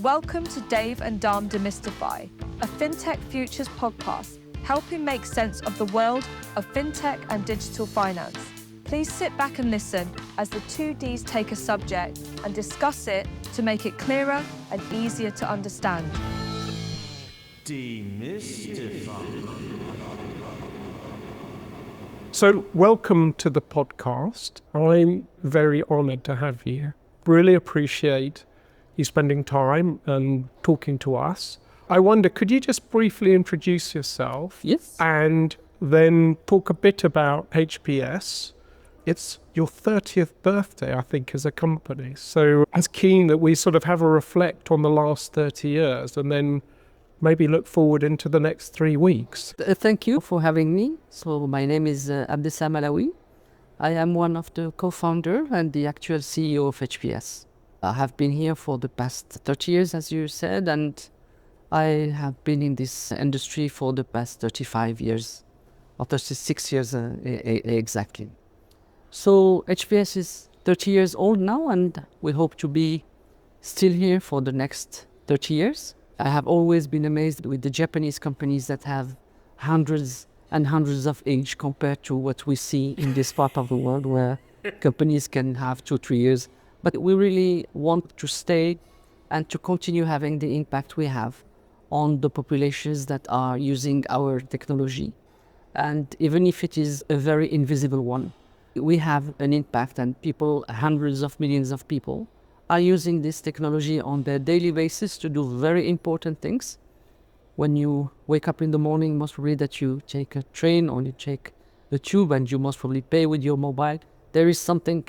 Welcome to Dave and Dom Demystify, a fintech futures podcast helping make sense of the world of fintech and digital finance. Please sit back and listen as the two Ds take a subject and discuss it to make it clearer and easier to understand. Demystify. So, welcome to the podcast. I'm very honoured to have you. Really appreciate you spending time and talking to us. I wonder, could you just briefly introduce yourself? Yes. And then talk a bit about HPS. It's your 30th birthday, I think, as a company. So I was keen that we sort of have a reflect on the last 30 years and then maybe look forward into the next 3 weeks. Thank you for having me. So my name is Abdeslam Alaoui. I am one of the co-founder and the actual CEO of HPS. I have been here for the past 30 years, as you said, and I have been in this industry for the past 35 years, or 36 years exactly. So HPS is 30 years old now, and we hope to be still here for the next 30 years. I have always been amazed with the Japanese companies that have hundreds and hundreds of age compared to what we see in this part of the world where companies can have 2-3 years. But we really want to stay and to continue having the impact we have on the populations that are using our technology. And even if it is a very invisible one, we have an impact, and people, hundreds of millions of people, are using this technology on their daily basis to do very important things. When you wake up in the morning, most probably that you take a train or you take the tube, and you most probably pay with your mobile. There is something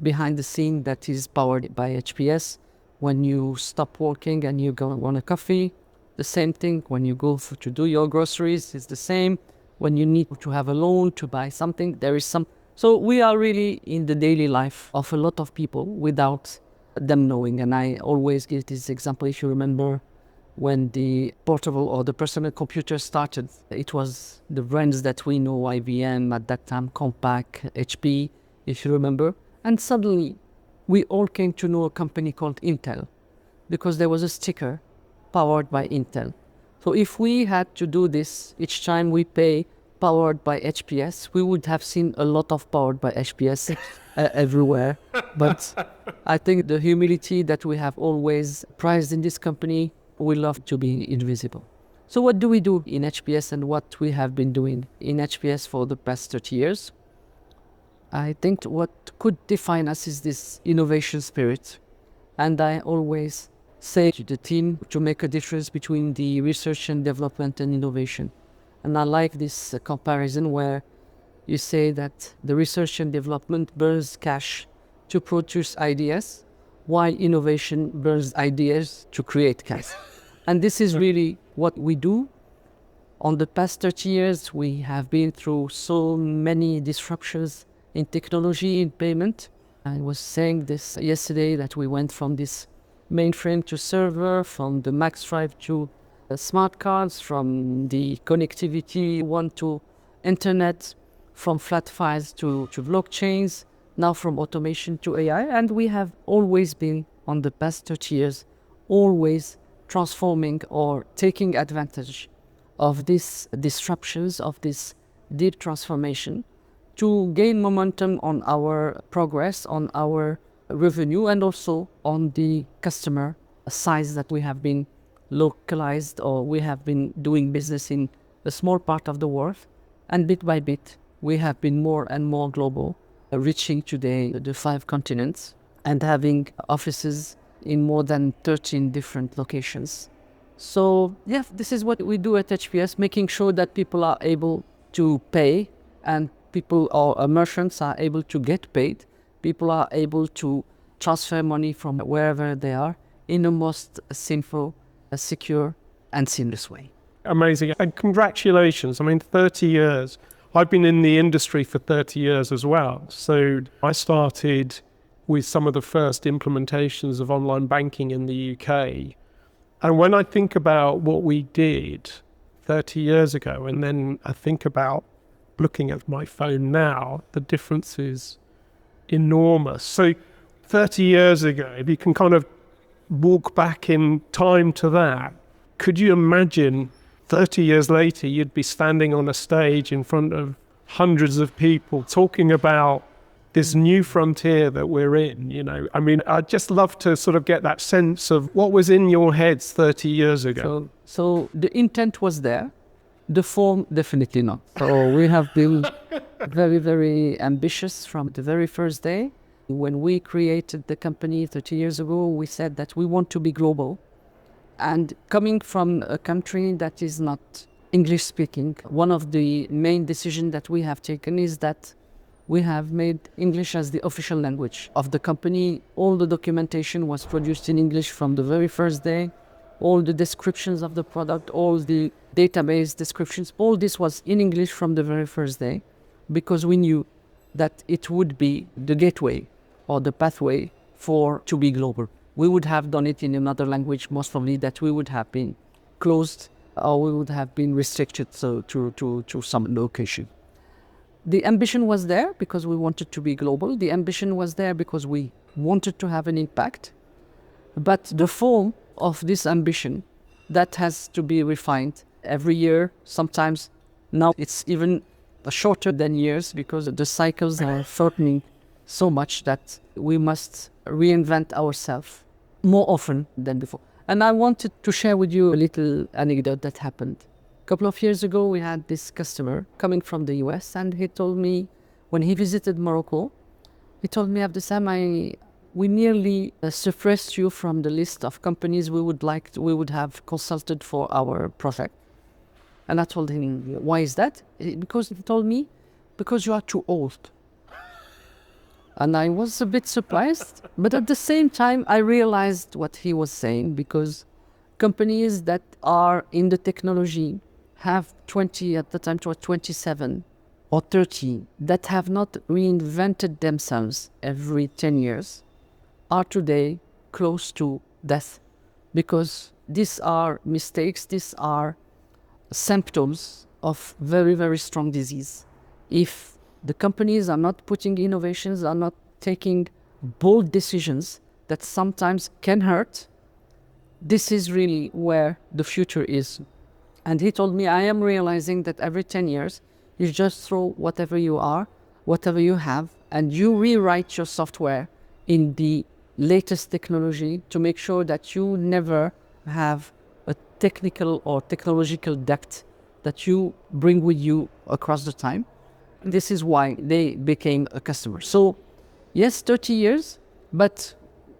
behind the scene that is powered by HPS. When you stop working and you go want a coffee, the same thing. When you go to do your groceries, it's the same. When you need to have a loan to buy something, there is some. So we are really in the daily life of a lot of people without them knowing. And I always give this example. If you remember when the portable or the personal computer started, it was the brands that we know, IBM at that time, Compaq, HP, if you remember. And suddenly, we all came to know a company called Intel because there was a sticker powered by Intel. So if we had to do this each time we pay powered by HPS, we would have seen a lot of powered by HPS everywhere. But I think the humility that we have always prized in this company, we love to be invisible. So what do we do in HPS and what we have been doing in HPS for the past 30 years? I think what could define us is this innovation spirit. And I always say to the team to make a difference between the research and development and innovation. And I like this comparison where you say that the research and development burns cash to produce ideas, while innovation burns ideas to create cash. And this is really what we do. On the past 30 years, we have been through so many disruptions in technology, in payment. I was saying this yesterday that we went from this mainframe to server, from the max drive to smart cards, from the connectivity one to internet, from flat files to blockchains, now from automation to AI. And we have always been, on the past 30 years, always transforming or taking advantage of these disruptions, of this deep transformation, to gain momentum on our progress, on our revenue, and also on the customer size that we have been localized, or we have been doing business in a small part of the world. And bit by bit, we have been more and more global, reaching today the 5 continents and having offices in more than 13 different locations. So yeah, this is what we do at HPS, making sure that people are able to pay, and people or merchants are able to get paid. People are able to transfer money from wherever they are in the most simple, secure, and seamless way. Amazing. And congratulations. I mean, 30 years. I've been in the industry for 30 years as well. So I started with some of the first implementations of online banking in the UK. And when I think about what we did 30 years ago, and then I think about looking at my phone now, the difference is enormous. So 30 years ago, if you can kind of walk back in time to that, could you imagine 30 years later, you'd be standing on a stage in front of hundreds of people talking about this new frontier that we're in, you know? I mean, I'd just love to sort of get that sense of what was in your heads 30 years ago. So the intent was there, the form definitely not. So we have been very, very ambitious from the very first day. When we created the company 30 years ago, we said that we want to be global. And coming from a country that is not English speaking, one of the main decisions that we have taken is that we have made English as the official language of the company. All the documentation was produced in English from the very first day. All the descriptions of the product, all the database descriptions, all this was in English from the very first day, because we knew that it would be the gateway or the pathway to be global. We would have done it in another language, most probably that we would have been closed or we would have been restricted to some location. The ambition was there because we wanted to be global. The ambition was there because we wanted to have an impact. But the form of this ambition, that has to be refined every year. Sometimes now it's even shorter than years because the cycles are shortening so much that we must reinvent ourselves more often than before. And I wanted to share with you a little anecdote that happened. A couple of years ago, we had this customer coming from the US, and he told me, when he visited Morocco, he told me, Abdeslam, we nearly suppressed you from the list of companies we would have consulted for our project. And I told him, why is that? Because he told me, because you are too old. And I was a bit surprised, but at the same time, I realized what he was saying, because companies that are in the technology have 20, at the time, 27 or 30, that have not reinvented themselves every 10 years, are today close to death, because these are mistakes, these are symptoms of very, very strong disease. If the companies are not putting innovations, are not taking bold decisions that sometimes can hurt, this is really where the future is. And he told me, I am realizing that every 10 years, you just throw whatever you are, whatever you have, and you rewrite your software in the latest technology to make sure that you never have a technical or technological debt that you bring with you across the time. This is why they became a customer. So yes, 30 years, but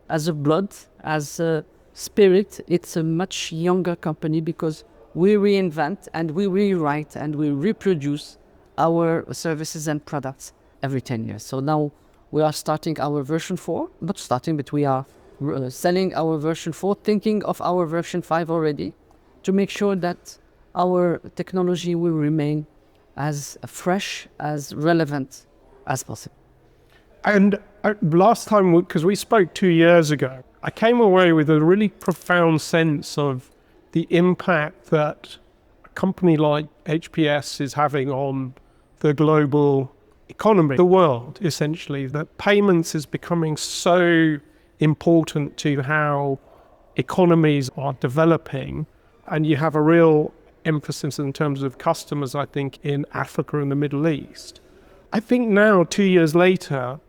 as a blood, as a spirit, it's a much younger company, because we reinvent and we rewrite and we reproduce our services and products every 10 years. So now we are starting our version 4, not starting, but we are selling our version 4, thinking of our version 5 already, to make sure that our technology will remain as fresh, as relevant as possible. And last time, because we spoke 2 years ago, I came away with a really profound sense of the impact that a company like HPS is having on the global economy, the world, essentially. That payments is becoming so important to how economies are developing, and you have a real emphasis in terms of customers, I think, in Africa and the Middle East. I think now, 2 years later,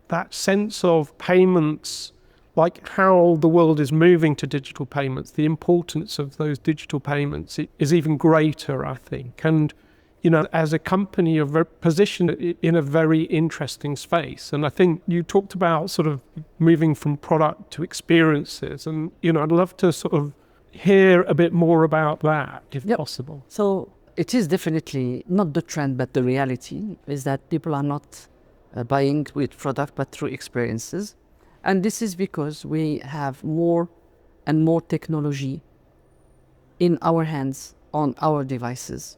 that sense of payments, like how the world is moving to digital payments, the importance of those digital payments is even greater, I think. And, you know, as a company, you're positioned in a very interesting space. And I think you talked about sort of moving from product to experiences. And, you know, I'd love to sort of hear a bit more about that, if possible. So it is definitely not the trend, but the reality is that people are not buying with product, but through experiences. And this is because we have more and more technology in our hands, on our devices.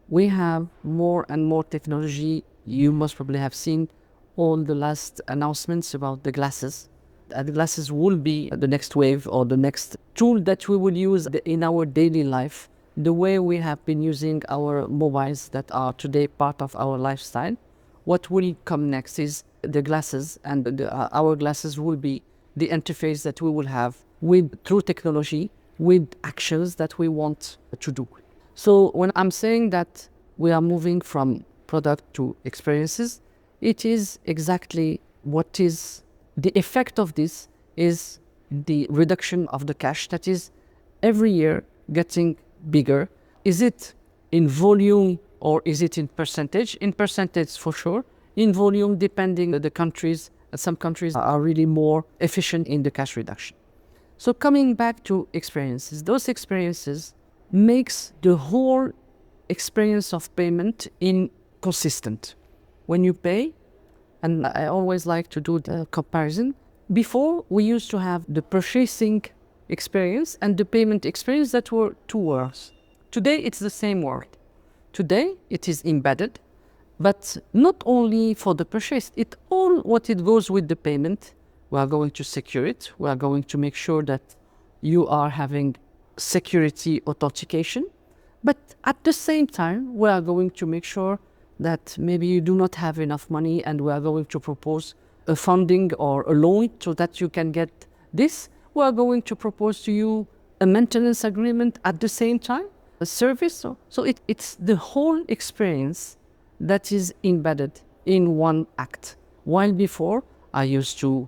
We have more and more technology. You must probably have seen all the last announcements about the glasses. The glasses will be the next wave, or the next tool that we will use in our daily life, the way we have been using our mobiles that are today part of our lifestyle. What will come next is the glasses, and our glasses will be the interface that we will have through technology, with actions that we want to do. So when I'm saying that we are moving from product to experiences, it is exactly what is the effect of this is the reduction of the cash that is every year getting bigger. Is it in volume or is it in percentage? In percentage for sure. In volume, depending on the countries, some countries are really more efficient in the cash reduction. So coming back to experiences, those experiences makes the whole experience of payment inconsistent. When you pay, and I always like to do the comparison, before we used to have the purchasing experience and the payment experience that were two words. Today it's the same word. Today it is embedded, but not only for the purchase, it all what it goes with the payment. We are going to secure it. We are going to make sure that you are having security authentication. But at the same time, we are going to make sure that maybe you do not have enough money and we are going to propose a funding or a loan so that you can get this. We are going to propose to you a maintenance agreement at the same time, a service. So it's the whole experience that is embedded in one act. While before, I used to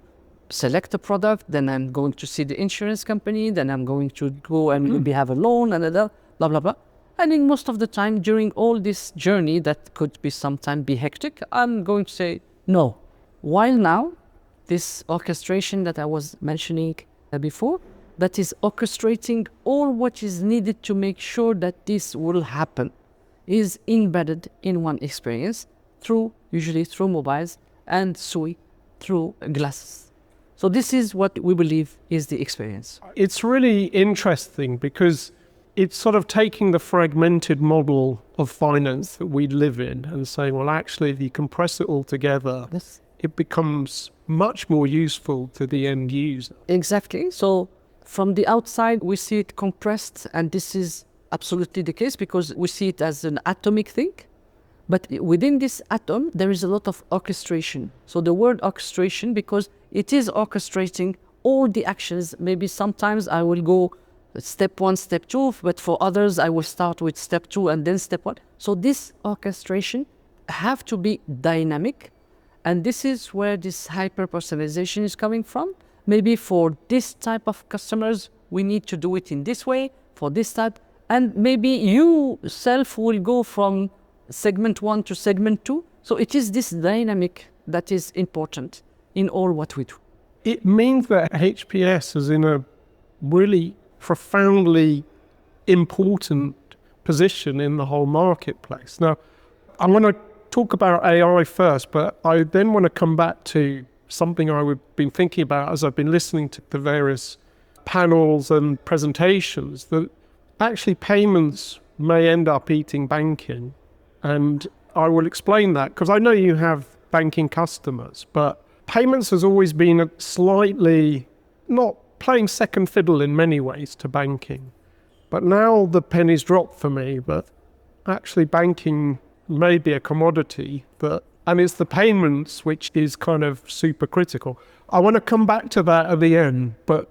select a product, then I'm going to see the insurance company, then I'm going to go and maybe have a loan and blah, blah, blah. And in most of the time during all this journey that could be sometimes be hectic, I'm going to say no. While now, this orchestration that I was mentioning before, that is orchestrating all what is needed to make sure that this will happen, is embedded in one experience usually through mobiles and SUI through glasses. So this is what we believe is the experience. It's really interesting because it's sort of taking the fragmented model of finance that we live in and saying, well, actually, if you compress it all together, Yes. It becomes much more useful to the end user. Exactly. So from the outside, we see it compressed, and this is absolutely the case because we see it as an atomic thing. But within this atom, there is a lot of orchestration. So the word orchestration, because it is orchestrating all the actions. Maybe sometimes I will go step 1, step 2, but for others, I will start with step 2 and then step 1. So this orchestration have to be dynamic. And this is where this hyper-personalization is coming from. Maybe for this type of customers, we need to do it in this way, for this type. And maybe you self will go from segment 1 to segment 2. So it is this dynamic that is important in all what we do. It means that HPS is in a really profoundly important position in the whole marketplace. Now, I'm going to talk about AI first, but I then want to come back to something I've been thinking about as I've been listening to the various panels and presentations, that actually payments may end up eating banking. And I will explain that because I know you have banking customers, but payments has always been a slightly not playing second fiddle in many ways to banking. But now the penny's dropped for me, but actually banking may be a commodity, and it's the payments which is kind of super critical. I want to come back to that at the end, but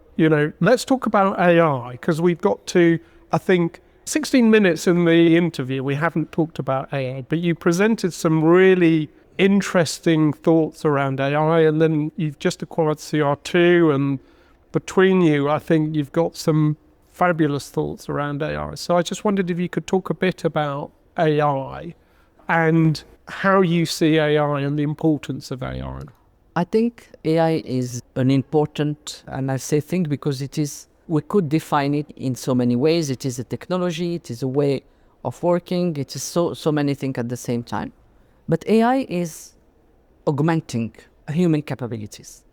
let's talk about AI, because we've got to, I think, 16 minutes in the interview, we haven't talked about AI, but you presented some really interesting thoughts around AI, and then you've just acquired CR2, and between you, I think you've got some fabulous thoughts around AI. So I just wondered if you could talk a bit about AI and how you see AI and the importance of AI. I think AI is an important, and I say thing because it is, we could define it in so many ways. It is a technology, it is a way of working, it is so many things at the same time. But AI is augmenting human capabilities.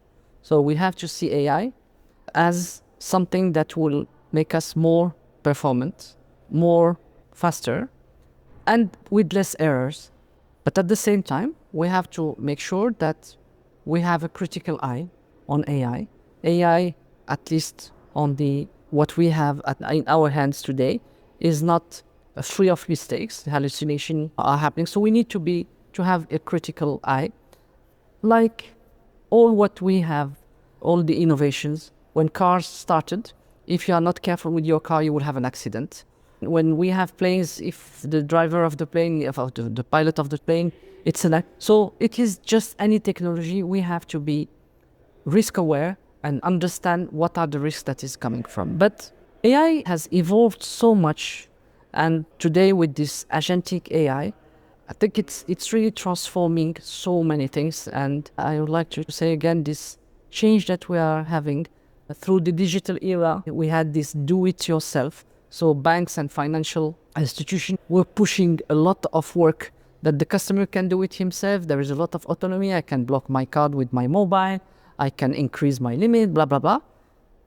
So we have to see AI as something that will make us more performant, more faster, and with less errors. But at the same time, we have to make sure that we have a critical eye on AI. AI, at least on what we have in our hands today, is not free of mistakes. Hallucinations are happening. So we need to have a critical eye. Like all what we have, all the innovations, When cars started, if you are not careful with your car, you will have an accident. When we have planes, if the driver of the plane, if the pilot of the plane, it's an act. So it is just any technology. We have to be risk aware and understand what are the risks that is coming from. But AI has evolved so much, and today with this agentic AI, I think it's really transforming so many things. And I would like to say again, this change that we are having through the digital era, we had this do-it-yourself. So banks and financial institutions were pushing a lot of work that the customer can do it himself. There is a lot of autonomy. I can block my card with my mobile. I can increase my limit, blah, blah, blah.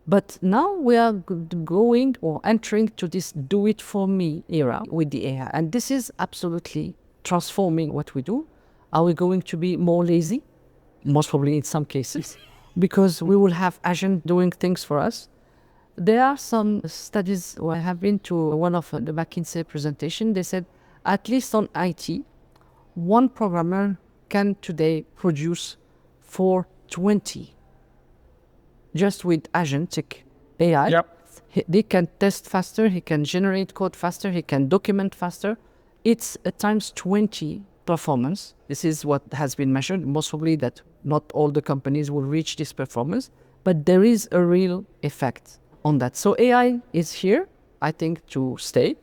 But now we are going or entering to this do-it-for-me era with the AI. And this is absolutely transforming what we do. Are we going to be more lazy? Most probably in some cases, because we will have agent doing things for us. There are some studies where I have been to one of the McKinsey presentation. They said at least on IT, one programmer can today produce for 20 just with agentic AI. Yep. They can test faster, he can generate code faster, he can document faster. It's a times 20 performance. This is what has been measured. Most probably that not all the companies will reach this performance, but there is a real effect on that. So AI is here, I think, to stay.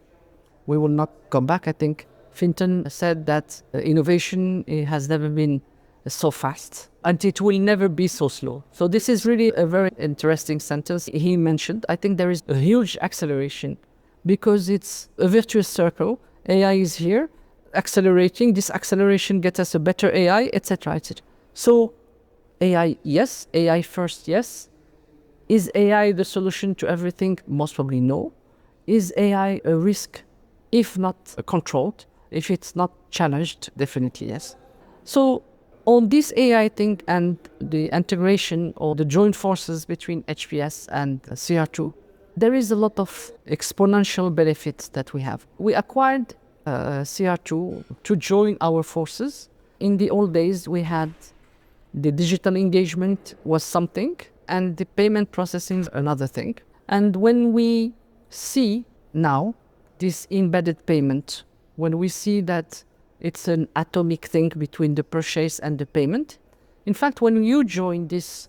We will not come back. I think Finton said that innovation has never been so fast, and it will never be so slow. So this is really a very interesting sentence he mentioned. I think there is a huge acceleration because it's a virtuous circle. AI is here, accelerating. This acceleration gets us a better AI, etc., etc. So AI, yes. AI first, yes. Is AI the solution to everything? Most probably no. Is AI a risk? If not controlled, if it's not challenged, definitely yes. So on this AI thing and the integration or the joint forces between HPS and CR2, there is a lot of exponential benefits that we have. We acquired CR2 to join our forces. In the old days, we had the digital engagement was something, and the payment processing another thing. And when we see now this embedded payment, when we see that it's an atomic thing between the purchase and the payment, in fact, when you join these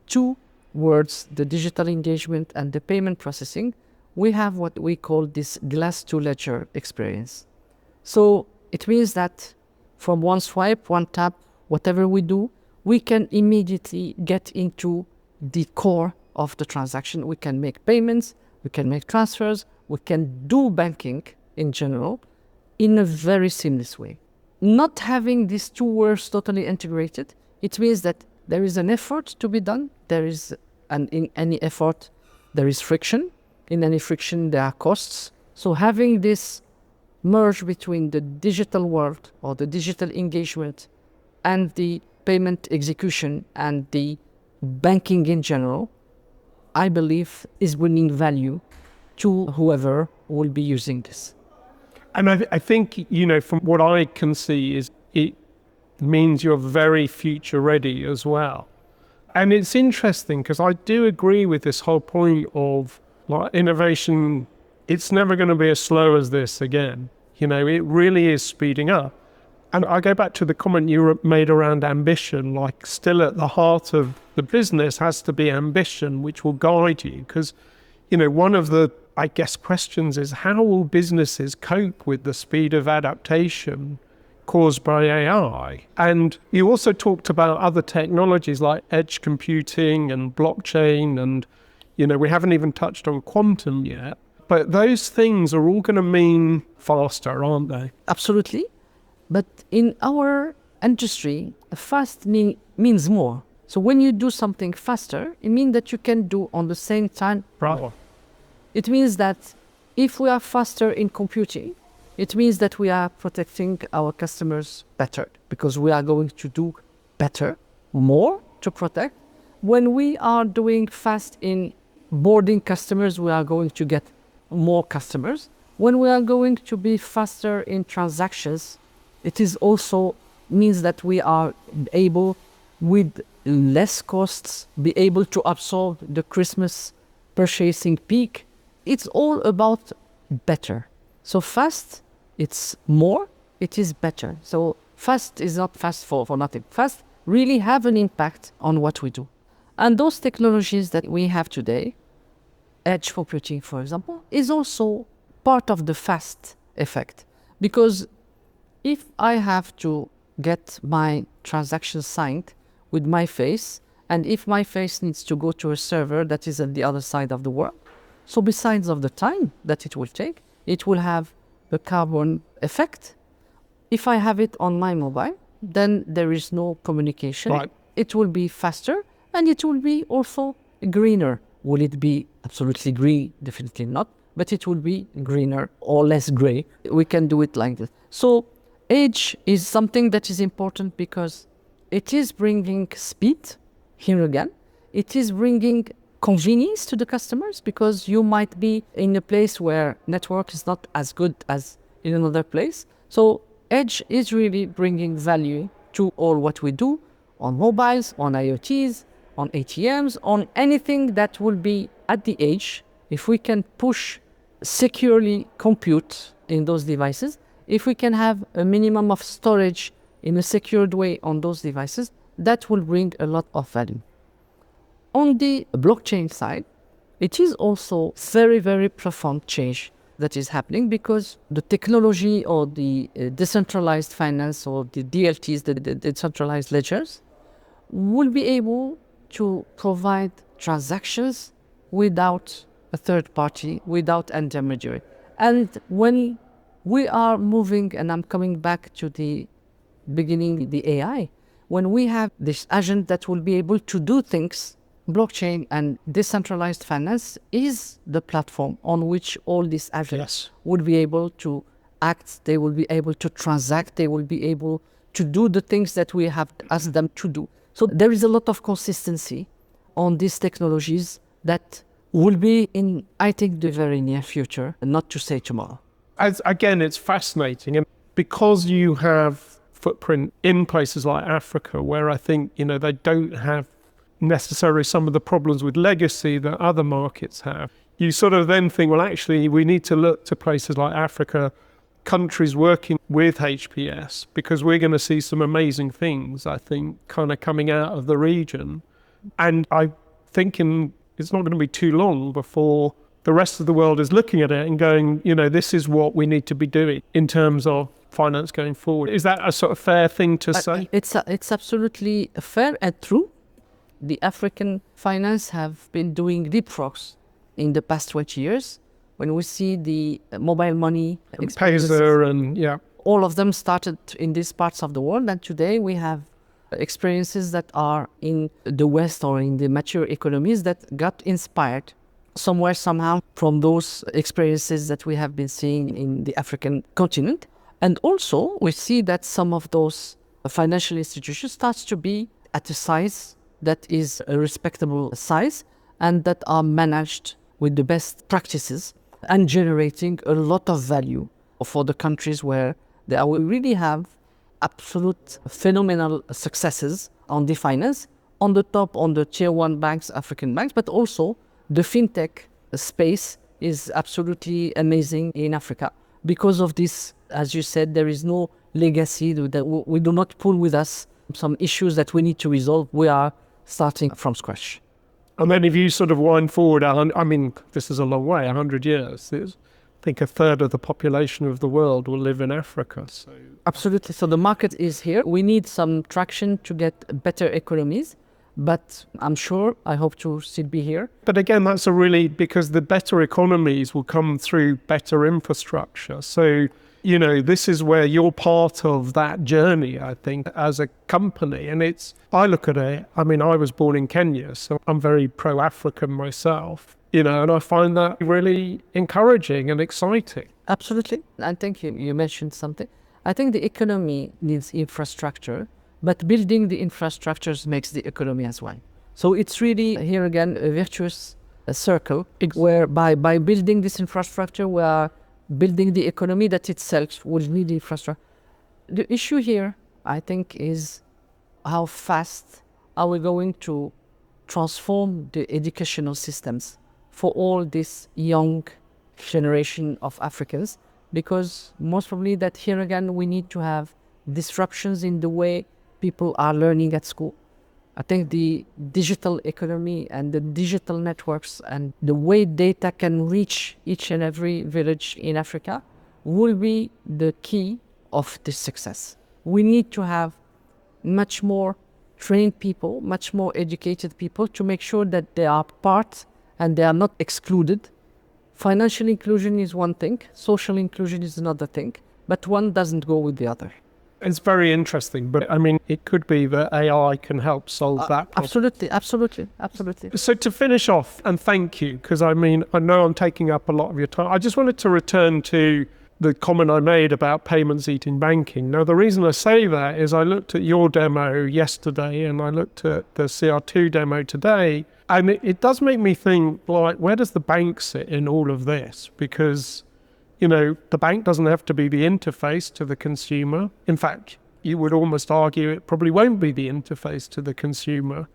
two words, the digital engagement and the payment processing, we have what we call this glass-to-ledger experience. So it means that from one swipe, one tap, whatever we do, we can immediately get into the core of the transaction. We can make payments, we can make transfers, we can do banking in general in a very seamless way. Not having these two words totally integrated, it means that there is an effort to be done. And in any effort, there is friction. In any friction, there are costs. So having this merge between the digital world or the digital engagement and the payment execution and the banking in general, I believe is bringing value to whoever will be using this. And I think, from what I can see is it means you're very future ready as well. And it's interesting because I do agree with this whole point of innovation. It's never going to be as slow as this again. It really is speeding up. And I go back to the comment you made around ambition, still at the heart of the business has to be ambition, which will guide you. Because, one of the, questions is how will businesses cope with the speed of adaptation caused by AI? And you also talked about other technologies like edge computing and blockchain, and, we haven't even touched on quantum yet. But those things are all going to mean faster, aren't they? Absolutely. But in our industry, fast means more. So when you do something faster, it means that you can do on the same time more. It means that if we are faster in computing, it means that we are protecting our customers better because we are going to do better, more to protect. When we are doing fast in boarding customers, we are going to get more customers. When we are going to be faster in transactions, it is also means that we are able with less costs, be able to absorb the Christmas purchasing peak. It's all about better. So fast, it's more, it is better. So fast is not fast for nothing. Fast really have an impact on what we do. And those technologies that we have today, edge computing, for example, is also part of the fast effect. Because if I have to get my transaction signed with my face, and if my face needs to go to a server that is at the other side of the world, so besides of the time that it will take, it will have a carbon effect. If I have it on my mobile, then there is no communication. Right. It will be faster, and it will be also greener. Will it be absolutely green? Definitely not. But it will be greener or less gray. We can do it like this. So edge is something that is important because it is bringing speed, here again. It is bringing convenience to the customers because you might be in a place where network is not as good as in another place. So edge is really bringing value to all what we do on mobiles, on IoTs, on ATMs, on anything that will be at the edge. If we can push securely compute in those devices, if we can have a minimum of storage in a secured way on those devices, that will bring a lot of value. On the blockchain side, it is also very, very profound change that is happening because the technology or the decentralized finance or the DLTs, the decentralized ledgers, will be able to provide transactions without a third party, without intermediary. And when we are moving, and I'm coming back to the beginning, the AI, when we have this agent that will be able to do things, blockchain and decentralized finance is the platform on which all these agents will be able to act, they will be able to transact, they will be able to do the things that we have asked them to do. So there is a lot of consistency on these technologies that will be in, I think, the very near future, and not to say tomorrow. Again, it's fascinating. And because you have footprint in places like Africa, where I think, they don't have necessarily some of the problems with legacy that other markets have, you sort of then think, well, actually, we need to look to places like Africa, countries working with HPS, because we're going to see some amazing things, I think, kind of coming out of the region. And I'm thinking it's not going to be too long before the rest of the world is looking at it and going, this is what we need to be doing in terms of finance going forward. Is that a sort of fair thing to say? It's absolutely fair and true. The African finance have been doing leapfrogs in the past 20 years. When we see the mobile money, Payzer and all of them started in these parts of the world, and today we have experiences that are in the West or in the mature economies that got inspired somewhere, somehow, from those experiences that we have been seeing in the African continent. And also, we see that some of those financial institutions starts to be at a size that is a respectable size and that are managed with the best practices and generating a lot of value for the countries where they really have absolute phenomenal successes on the finance, on the top, on the tier one banks, African banks, but also the fintech space is absolutely amazing in Africa. Because of this, as you said, there is no legacy that we do not pull with us some issues that we need to resolve. We are starting from scratch. And then if you sort of wind forward, this is a long way, 100 years. I think a third of the population of the world will live in Africa. So. Absolutely. So the market is here. We need some traction to get better economies, but I'm sure, I hope to still be here. But again, that's because the better economies will come through better infrastructure. So, this is where you're part of that journey, I think, as a company. And I look at it, I was born in Kenya, so I'm very pro-African myself. And I find that really encouraging and exciting. Absolutely. I think you mentioned something. I think the economy needs infrastructure, but building the infrastructures makes the economy as well. So it's really, here again, a virtuous circle where by building this infrastructure, we are building the economy that itself will need infrastructure. The issue here, I think, is how fast are we going to transform the educational systems for all this young generation of Africans? Because most probably that here again, we need to have disruptions in the way people are learning at school. I think the digital economy and the digital networks and the way data can reach each and every village in Africa will be the key of this success. We need to have much more trained people, much more educated people to make sure that they are part and they are not excluded. Financial inclusion is one thing, social inclusion is another thing, but one doesn't go with the other. It's very interesting, but I mean, it could be that AI can help solve that problem. Absolutely. So to finish off, and thank you, because I mean, I know I'm taking up a lot of your time. I just wanted to return to the comment I made about payments eating banking. Now, the reason I say that is I looked at your demo yesterday and I looked at the CR2 demo today, and it does make me think, like, where does the bank sit in all of this? Because, you know, the bank doesn't have to be the interface to the consumer. In fact, you would almost argue it probably won't be the interface to the consumer.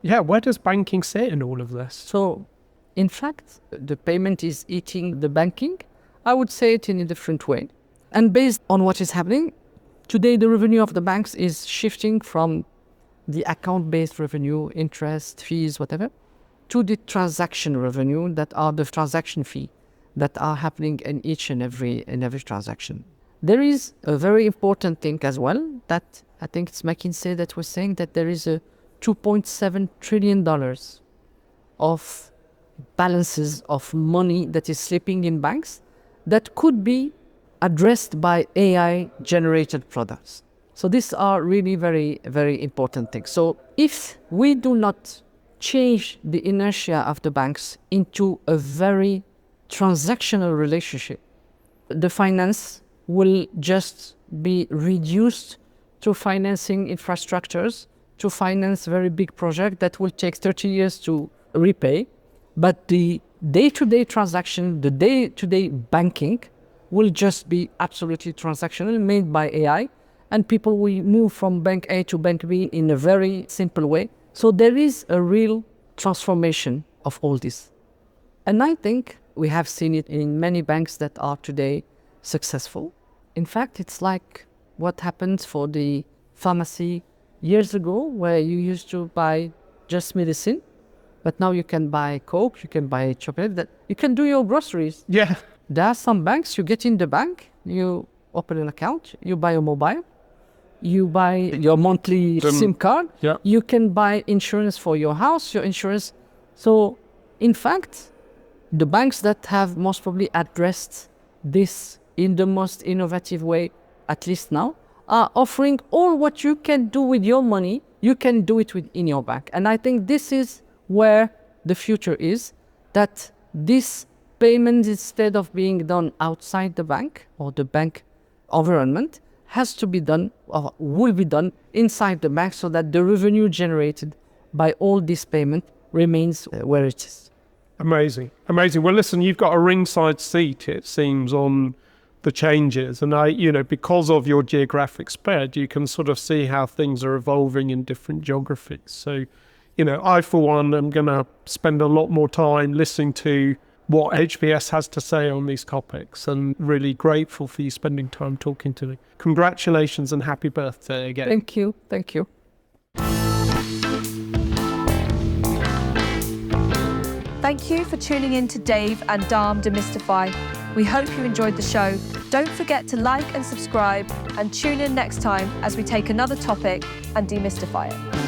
Yeah, where does banking sit in all of this? So, in fact, the payment is eating the banking. I would say it in a different way. And based on what is happening, today the revenue of the banks is shifting from the account-based revenue, interest, fees, whatever, to the transaction revenue that are the transaction fee that are happening in each and every transaction. There is a very important thing as well that I think it's McKinsey that was saying that there is a $2.7 trillion of balances of money that is slipping in banks that could be addressed by AI-generated products. So these are really very, very important things. So if we do not change the inertia of the banks into a very transactional relationship, the finance will just be reduced to financing infrastructures, to finance very big projects that will take 30 years to repay. But the day-to-day transaction, the day-to-day banking will just be absolutely transactional, made by AI, and people will move from bank A to bank B in a very simple way. So there is a real transformation of all this. And I think we have seen it in many banks that are today successful. In fact, it's like what happened for the pharmacy years ago, where you used to buy just medicine. But now you can buy Coke, you can buy chocolate, that you can do your groceries. Yeah. There are some banks, you get in the bank, you open an account, you buy a mobile, you buy your monthly SIM card, yeah. You can buy insurance for your house, your insurance. So, in fact, the banks that have most probably addressed this in the most innovative way, at least now, are offering all what you can do with your money, you can do it within your bank. And I think this is where the future is, that this payment, instead of being done outside the bank or the bank environment, has to be done or will be done inside the bank, so that the revenue generated by all this payment remains where it is. Amazing. Well, listen, you've got a ringside seat, it seems, on the changes. And because of your geographic spread, you can sort of see how things are evolving in different geographies. So, I, for one, am going to spend a lot more time listening to what HPS has to say on these topics, and really grateful for you spending time talking to me. Congratulations and happy birthday again. Thank you. Thank you for tuning in to Dave and Dom Demystify. We hope you enjoyed the show. Don't forget to like and subscribe, and tune in next time as we take another topic and demystify it.